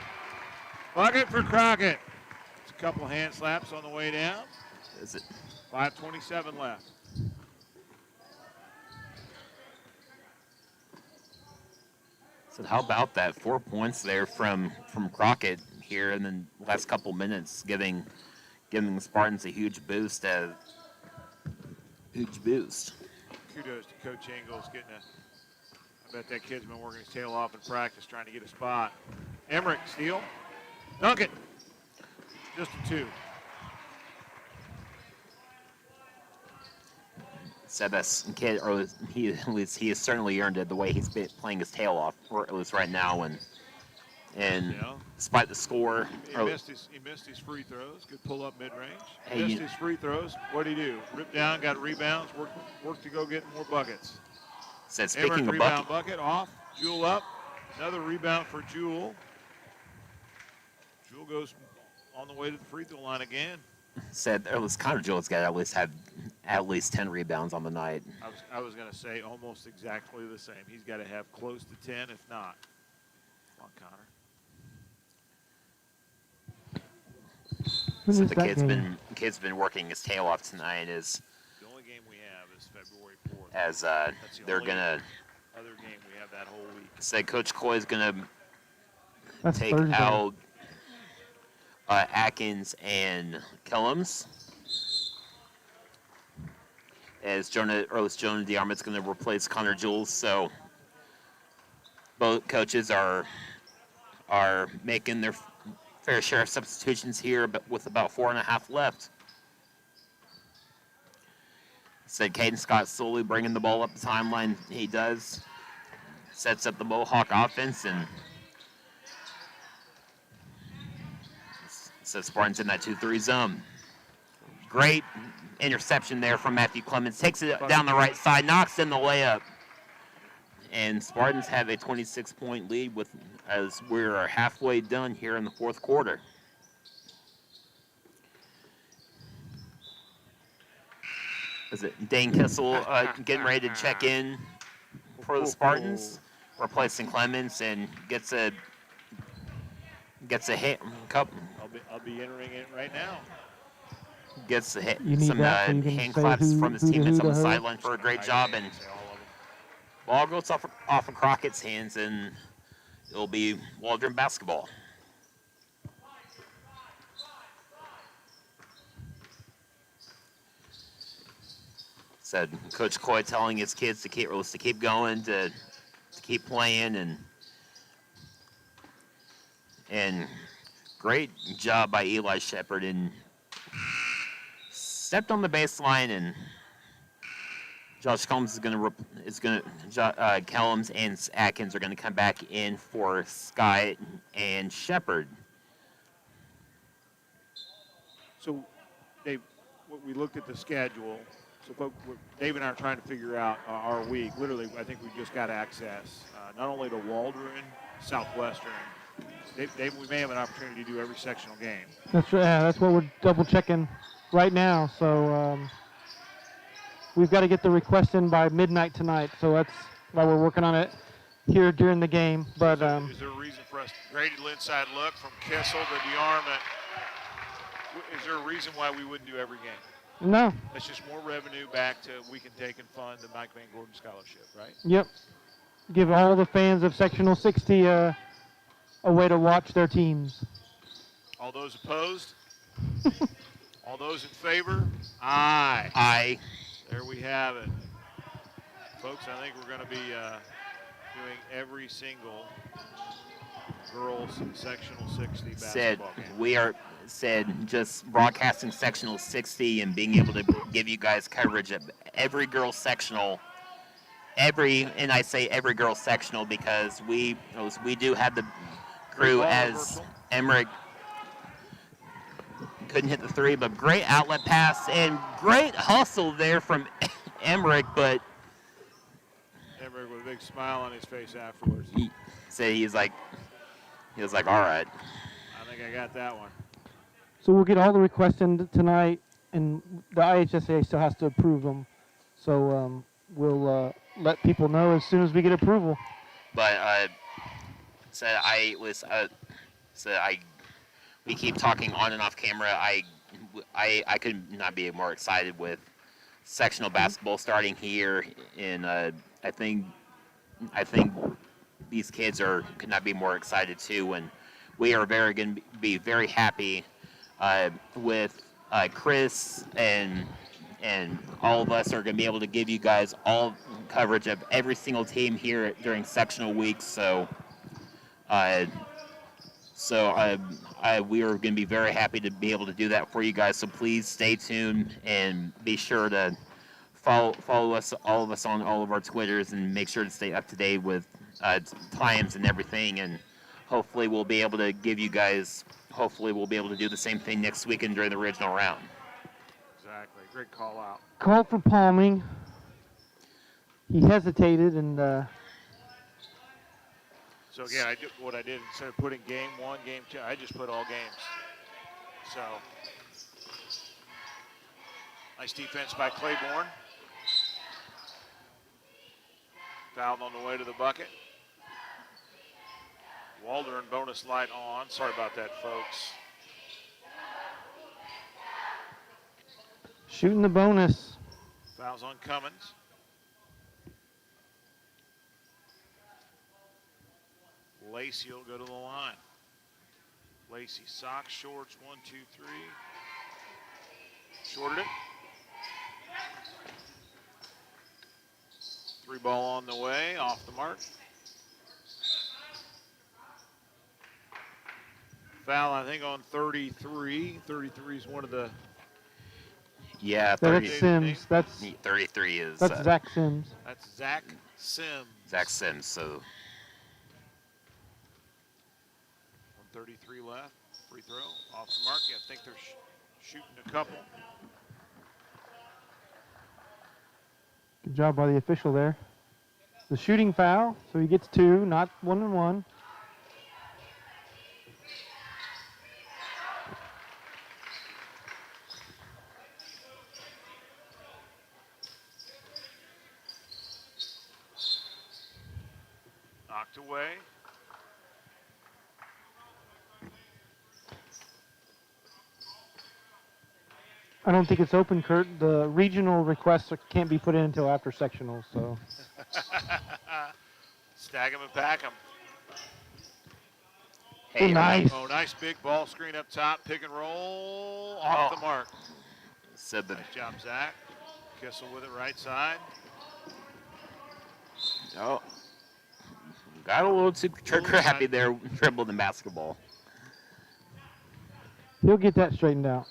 Bucket for Crockett. It's a couple hand slaps on the way down. Is it 5:27 left. So how about that? 4 points there from Crockett here in the last couple minutes, giving the Spartans a huge boost. Kudos to Coach Ingles getting I bet that kid's been working his tail off in practice trying to get a spot. Emmerich steal. Dunk it. Just a 2. Said this kid, or he has certainly earned it the way he's been playing his tail off, or at least right now, and despite the score, he missed his free throws. Good pull up mid range. Missed his free throws. What did he do? Ripped down, got rebounds, worked to go get more buckets. Said speaking of rebound bucket off. Jewel up. Another rebound for Jewel. Jewel goes on the way to the free throw line again. Said Connor Jules got at least 10 rebounds on the night. I was going to say almost exactly the same. He's got to have close to 10, if not. Come on, Connor. So the kid's been working his tail off tonight. Is the only game we have is February 4th. As they're gonna other game we have that whole week. Say Coach Coy is gonna take Thursday. out Atkins and Kellums. As Jonah DeArmond's going to replace Connor Jules, so both coaches are making their fair share of substitutions here, but with about 4.5 left. Said Caden Scott slowly bringing the ball up the timeline. He does. Sets up the Mohawk offense, and says Spartans in that 2-3 zone. Great interception there from Matthew Clemens. Takes it down the right side, knocks in the layup. And Spartans have a 26-point lead as we're halfway done here in the fourth quarter. Is it Dane Kissel getting ready to check in for the Spartans, replacing Clemens, and gets a hit. I'll be entering it right now. Gets a hit, You need some that so you can hand say claps who- from his who the teammates who on the the who. sideline for a great job, and ball goes off of Crockett's hands, and it'll be Waldron basketball. Said Coach Coy telling his kids to keep going, to keep playing, and great job by Eli Shepard, and stepped on the baseline, and Josh Combs Kellums and Atkins are gonna come back in for Scott and Shepard. So, Dave, we looked at the schedule. So, Dave and I are trying to figure out our week. Literally, I think we just got access not only to Waldron, Southwestern. Dave, we may have an opportunity to do every sectional game. That's what we're double checking right now. So we've got to get the request in by midnight tonight. So that's why we're working on it here during the game. But is there a reason for us? Great little inside look from Kissel to DeArmond. Is there a reason why we wouldn't do every game? no. That's just more revenue back to we can take and fund the Mike Van Gordon Scholarship, right? Yep. Give all the fans of Sectional 60 a way to watch their teams. All those opposed? All those in favor? Aye. Aye. There we have it. Folks, I think we're going to be doing every single girls sectional 60 basketball game. Just broadcasting sectional 60 and being able to give you guys coverage of every girls sectional, and I say every girls sectional because we do have the crew as Emmerich couldn't hit the three, but great outlet pass and great hustle there from Emmerich, but Emmerich with a big smile on his face afterwards. he was like, all right. I think I got that one. So we'll get all the requests in tonight, and the IHSAA still has to approve them. So we'll let people know as soon as we get approval. But we keep talking on and off camera. I could not be more excited with sectional basketball starting here, and I think these kids could not be more excited too, and we are going to be very happy with Chris and all of us are going to be able to give you guys all coverage of every single team here during sectional weeks. So we are going to be very happy to be able to do that for you guys. So please stay tuned and be sure to follow us, all of us, on all of our Twitters, and make sure to stay up to date with times and everything. And hopefully we'll be able to give you guys. Hopefully we'll be able to do the same thing next weekend during the regional round. Exactly. Great call out. Called for palming. He hesitated, and So again, what I did instead of putting game 1, game 2, I just put all games. So, nice defense by Claiborne. Fouled on the way to the bucket. Waldron bonus light on. Sorry about that, folks. Shooting the bonus. Fouls on Cummins. Lacey will go to the line. Lacey socks, shorts, 1, 2, 3. Shorted it. 3 ball on the way, off the mark. Foul, I think, on 33. 33 is one of the. Yeah, That's Sims. That's 33 is. Zach Sims. That's Zach Sims. Zach Sims. So 133 left. Free throw off the mark. Yeah, I think they're shooting a couple. Good job by the official there. The shooting foul, so he gets 2, not 1 and 1. Knocked away. I don't think it's open, Kurt. The regional requests can't be put in until after sectionals, so. Stag 'em and pack 'em. Hey, nice. Oh, nice big ball screen up top. Pick and roll off the mark. said that. Nice job, Zach. Kissel with it right side. Oh, got a little too trigger happy there, dribbled in basketball. He'll get that straightened out.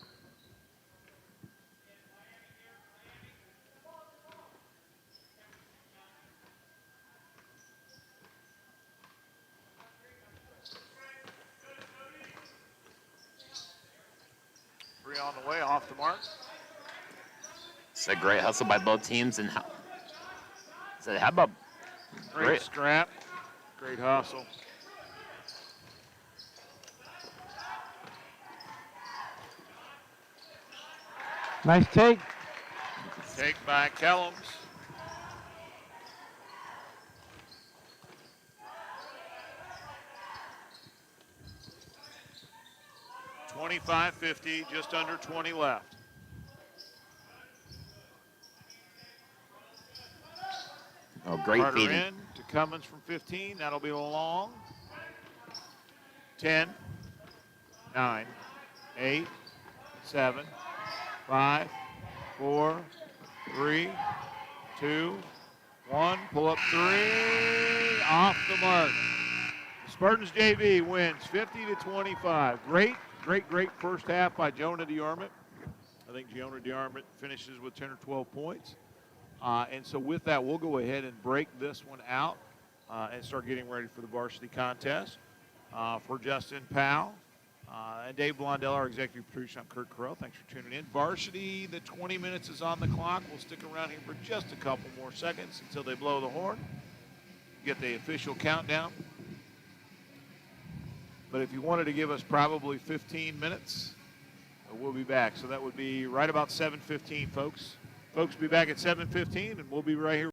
Three on the way, off the mark. It's a great hustle by both teams, and how about Great scrap, great hustle. Nice take. Take by Kellums. $25.50, just under 20 left. Oh, great Carter feeding. in to Cummins from 15. That'll be long. 10, 9, 8, 7, 5, 4, 3, 2, 1. Pull up 3. Off the mark. Spartans JV wins 50-25. Great first half by Jonah DeArmond. I think Jonah DeArmond finishes with 10 or 12 points. And so with that, we'll go ahead and break this one out and start getting ready for the varsity contest. For Justin Powell and Dave Blondell, our executive producer, I'm Kurt Carell. Thanks for tuning in. Varsity, the 20 minutes is on the clock. We'll stick around here for just a couple more seconds until they blow the horn. Get the official countdown. But if you wanted to give us probably 15 minutes, we'll be back. So that would be right about 7:15, folks. Folks will be back at 7:15, and we'll be right here.